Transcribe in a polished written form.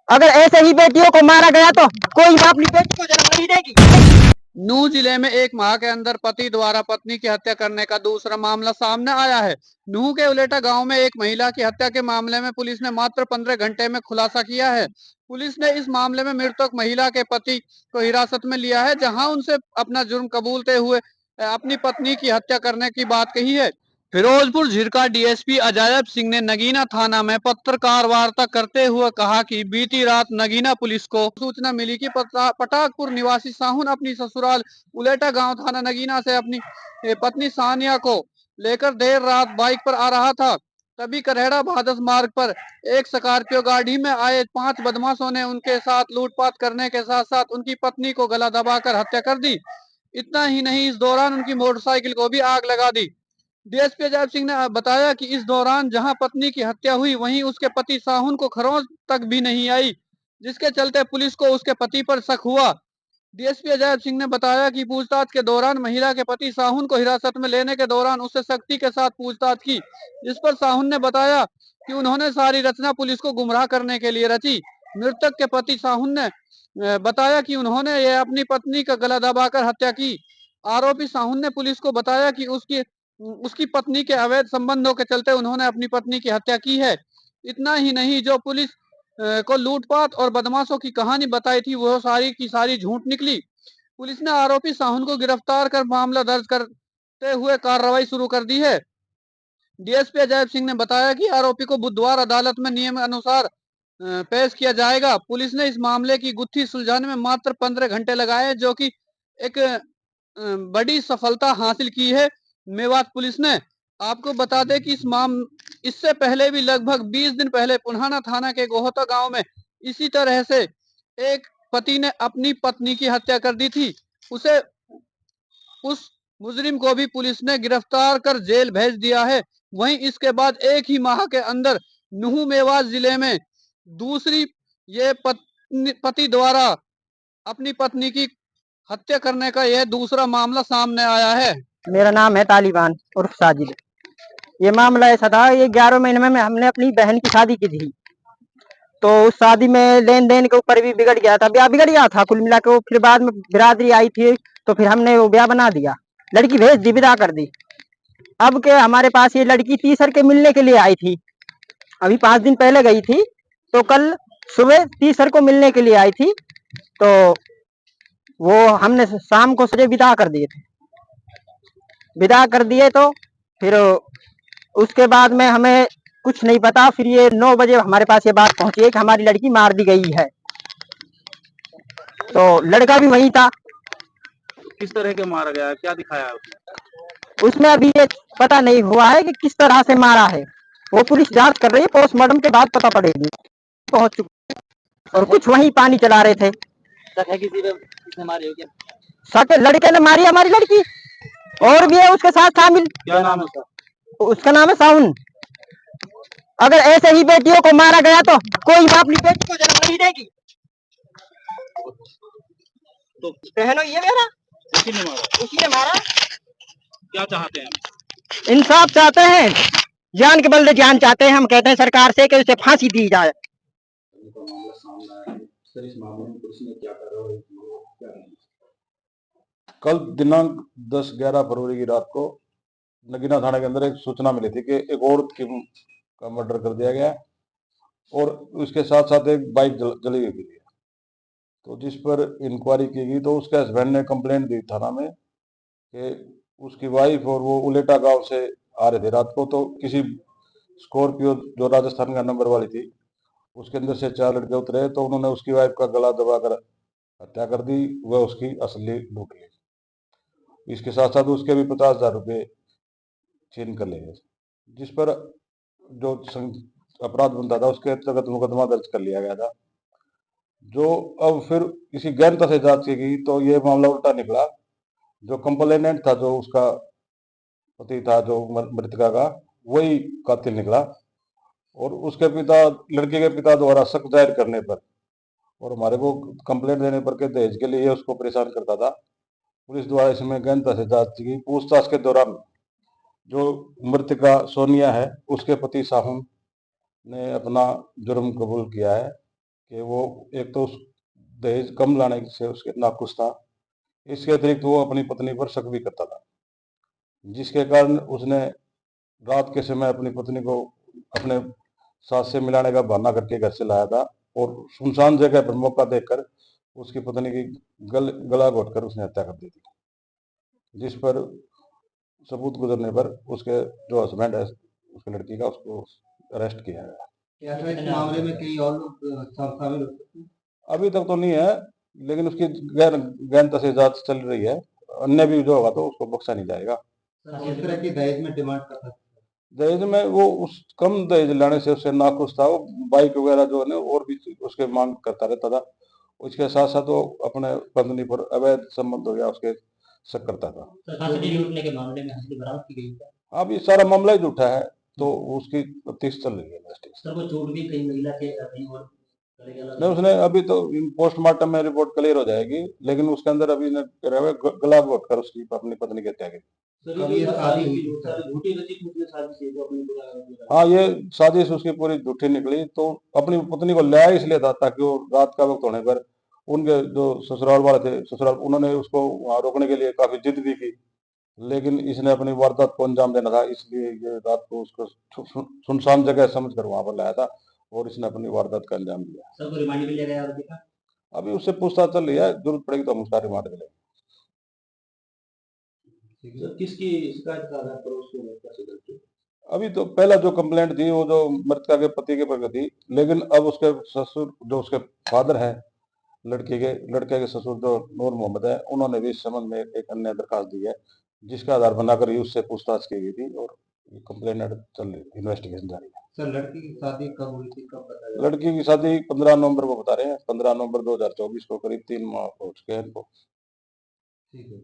अगर ऐसे ही बेटियों को मारा गया तो कोई बाप अपनी बेटी को जन्म नहीं देगी। नूह जिले में एक माह के अंदर पति द्वारा पत्नी की हत्या करने का दूसरा मामला सामने आया है। नूह के उलेटा गांव में एक महिला की हत्या के मामले में पुलिस ने मात्र 15 घंटे में खुलासा किया है। पुलिस ने इस मामले में मृतक महिला के पति को हिरासत में लिया है, जहां उनसे अपना जुर्म कबूलते हुए अपनी पत्नी की हत्या करने की बात कही है। फिरोजपुर झिरका डीएसपी अजायब सिंह ने नगीना थाना में पत्रकार वार्ता करते हुए कहा कि बीती रात नगीना पुलिस को सूचना मिली कि पटाकपुर निवासी साहुन अपनी ससुराल उलेटा गांव थाना नगीना से अपनी पत्नी सानिया को लेकर देर रात बाइक पर आ रहा था। तभी करेड़ा भादस मार्ग पर एक स्कॉर्पियो गाड़ी में आए 5 बदमाशों ने उनके साथ लूटपाट करने के साथ साथ उनकी पत्नी को गला दबाकर हत्या कर दी। इतना ही नहीं, इस दौरान उनकी मोटरसाइकिल को भी आग लगा दी। डीएसपी अजय सिंह ने बताया कि इस दौरान जहां पत्नी की हत्या हुई वहीं उसके पति साहुन को खरोंच तक भी नहीं आई, जिसके चलते पुलिस को उसके पति पर शक हुआ। डीएसपी अजय सिंह ने बताया कि पूछताछ के दौरान महिला के पति साहुन को हिरासत में लेने के दौरान उससे सख्ती के साथ पूछताछ की, जिस पर साहुन ने बताया कि उन्होंने सारी रचना पुलिस को गुमराह करने के लिए रची। मृतक के पति साहुन ने बताया कि उन्होंने ये अपनी पत्नी का गला दबाकर हत्या की। आरोपी साहुन ने पुलिस को बताया कि उसकी पत्नी के अवैध संबंधों के चलते उन्होंने अपनी पत्नी की हत्या की है। इतना ही नहीं, जो पुलिस को लूटपाट और बदमाशों की कहानी बताई थी वो सारी की सारी झूठ निकली। पुलिस ने आरोपी साहुन को गिरफ्तार कर मामला दर्ज करते हुए कार्रवाई शुरू कर दी है। डीएसपी अजय सिंह ने बताया कि आरोपी को बुधवार अदालत में नियम अनुसार पेश किया जाएगा। पुलिस ने इस मामले की गुत्थी सुलझाने में मात्र 15 घंटे लगाए, जो कि एक बड़ी सफलता हासिल की है मेवात पुलिस ने। आपको बता दें कि इससे पहले भी लगभग 20 दिन पहले पुन्हाना थाना के गोहता गांव में इसी तरह से एक पति ने अपनी पत्नी की हत्या कर दी थी। उस मुजरिम को भी पुलिस ने गिरफ्तार कर जेल भेज दिया है। वहीं इसके बाद एक ही माह के अंदर नूह मेवात जिले में दूसरी ये पति द्वारा अपनी पत्नी की हत्या करने का यह दूसरा मामला सामने आया है। मेरा नाम है तालिबान उर्फ साजिद। ये मामला ऐसा था, ये 11 महीने में हमने अपनी बहन की शादी की थी, तो उस शादी में लेन देन के ऊपर भी बिगड़ गया था, ब्याह बिगड़ गया था कुल मिला के। फिर बाद में बिरादरी आई थी तो फिर हमने वो ब्याह बना दिया, लड़की भेज दी, विदा कर दी। अब के हमारे पास ये लड़की तीसर के मिलने के लिए आई थी, अभी 5 दिन पहले गई थी, तो कल सुबह तीसर को मिलने के लिए आई थी, तो वो हमने शाम को सजे विदा कर दिए थे। विदा कर दिए तो फिर उसके बाद में हमें कुछ नहीं पता। फिर ये 9 बजे हमारे पास ये बात पहुंची है कि हमारी लड़की मार दी गई है, तो लड़का भी वही था। किस तरह के मारा गया है, क्या दिखाया उसमें अभी ये पता नहीं हुआ है कि किस तरह से मारा है, वो पुलिस जांच कर रही है, पोस्टमार्टम के बाद पता पड़ेगी। पहुंच चुके और कुछ वहीं पानी चला रहे थे। शक है किसने मारी हो क्या? शक लड़के ने मारी हमारी लड़की, और भी है उसके साथ शामिल। क्या नाम है उसका? उसका नाम है साउन। अगर ऐसे ही बेटियों को मारा गया तो कोई बाप अपनी बेटी को जन्म नहीं देगी। तो बहनो ये मेरा उसी ने मारा? उसी ने मारा। क्या चाहते हैं? इंसाफ चाहते हैं, जान के बदले जान चाहते हैं। हम कहते हैं सरकार से कि उसे फांसी दी जाए। कल दिनांक 10-11 फरवरी की रात को नगीना थाना के अंदर एक सूचना मिली थी कि एक औरत का मर्डर कर दिया गया और उसके साथ साथ एक बाइक जली हुई थी। तो जिस पर इंक्वायरी की गई तो उसके हस्बैंड ने कंप्लेंट दी थाना में कि उसकी वाइफ और वो उलेटा गांव से आ रहे थे रात को, तो किसी स्कॉर्पियो जो राजस्थान का नंबर वाली थी उसके अंदर से 4 लड़के उतरे, तो उन्होंने उसकी वाइफ का गला दबाकर हत्या कर दी, वह उसकी असली लूट ली। इसके साथ साथ उसके भी 50,000 रुपये छीन कर ले गए, जिस पर जो अपराध बनता था उसके तहत मुकदमा दर्ज कर लिया गया था। जो अब फिर किसी गहनता से जांच की गई तो ये मामला उल्टा निकला। जो कंप्लेनेंट था, जो उसका पति था, जो मृतका का, वही कातिल निकला। और उसके पिता, लड़के के पिता द्वारा शक जाहिर करने पर और हमारे को कंप्लेंट देने पर के दहेज के लिए उसको परेशान करता था। पुलिस द्वारा इसमें गहनता से जांच की गई। पूछताछ के दौरान जो मृतका सोनिया है उसके पति साहुन ने अपना जुर्म कबूल किया है कि वो एक तो दहेज कम लाने से उसके नाखुश था, इसके अतिरिक्त वो अपनी पत्नी पर शक भी करता था, जिसके कारण उसने रात के समय अपनी पत्नी को अपने साथ से मिलाने का बहाना करके घर से लाया था और सुनसान जगह पर मौका देखकर उसकी पत्नी की गला घोटकर उसने हत्या कर दी थी, जिस पर सबूत गुजरने पर उसके जो हस्बैंड है उसकी लड़की का, उसको अरेस्ट किया गया। क्या इस मामले में कई और लोग शामिल हो सकते हैं? अभी तक तो नहीं है, लेकिन उसकी गहनता से जांच चल रही है। अन्य भी जो होगा तो उसको बख्शा नहीं जाएगा। किस तरह की दहेज में डिमांड करता था? दहेज में वो उस कम दहेज लाने से उससे नाखुश था। वो बाइक वगैरह जो है ना और भी उसके मांग करता रहता था। उसके साथ साथ वो अपने पत्नी पर अवैध संबंध हो गया उसके शक करता था। हंसडी लूटने के मामले में हंसडी बरामद की गई है। अब ये सारा मामला ही झूठा है, तो उसकी तफ्तीश चल रही है इन्वेस्टिगेशन। सर वो चोट भी कई महिला के कहीं और गले गला नहीं, उसने अभी तो पोस्टमार्टम में रिपोर्ट क्लियर हो जाएगी, लेकिन उसके अंदर अभी ने गला घोटकर उसकी अपनी पत्नी की हत्या की। कभी ये शादी हुई झूठी रचित मुझे साजिश है जो अपनी हाँ, ये साजिश उसकी पूरी झूठी निकली। तो अपनी पत्नी को लाया इसलिए था ताकि वो रात का वक्त होने पर उनके जो ससुराल वाले थे, ससुराल उन्होंने उसको वहां रोकने के लिए काफी जिद भी की, लेकिन इसने अपनी वारदात को अंजाम देना था, इसलिए ये रात को उसको सुनसान जगह समझकर वहां पर लाया था और इसने अपनी वारदात का अंजाम दिया। सर को रिमांड भी लिया गया आरोपी का? अभी उससे पूछताछ चल रही है, जरूरत पड़ेगी तो हम उसका रिमांड मिलेगा। सर किसकी शिकायत का आधार पर उसको हत्या से करके? अभी तो पहला जो कंप्लेंट थी वो जो मृतका के पति के पर थी, लेकिन अब उसके ससुर जो उसके फादर है लड़के के ससुर जो नूर मोहम्मद है, उन्होंने भी इस संबंध में एक अन्य दरखास्त दी है, जिसका आधार बनाकर ही उससे पूछताछ की गई थी और कंप्लेंट चल रही, इन्वेस्टिगेशन जारी है। सर लड़की की शादी कब हुई थी, कब बताया? लड़की की शादी 15 नवंबर को बता रहे हैं, 15 नवंबर 2024 को, करीब 3 माह हो चुके हैं इनको। ठीक है।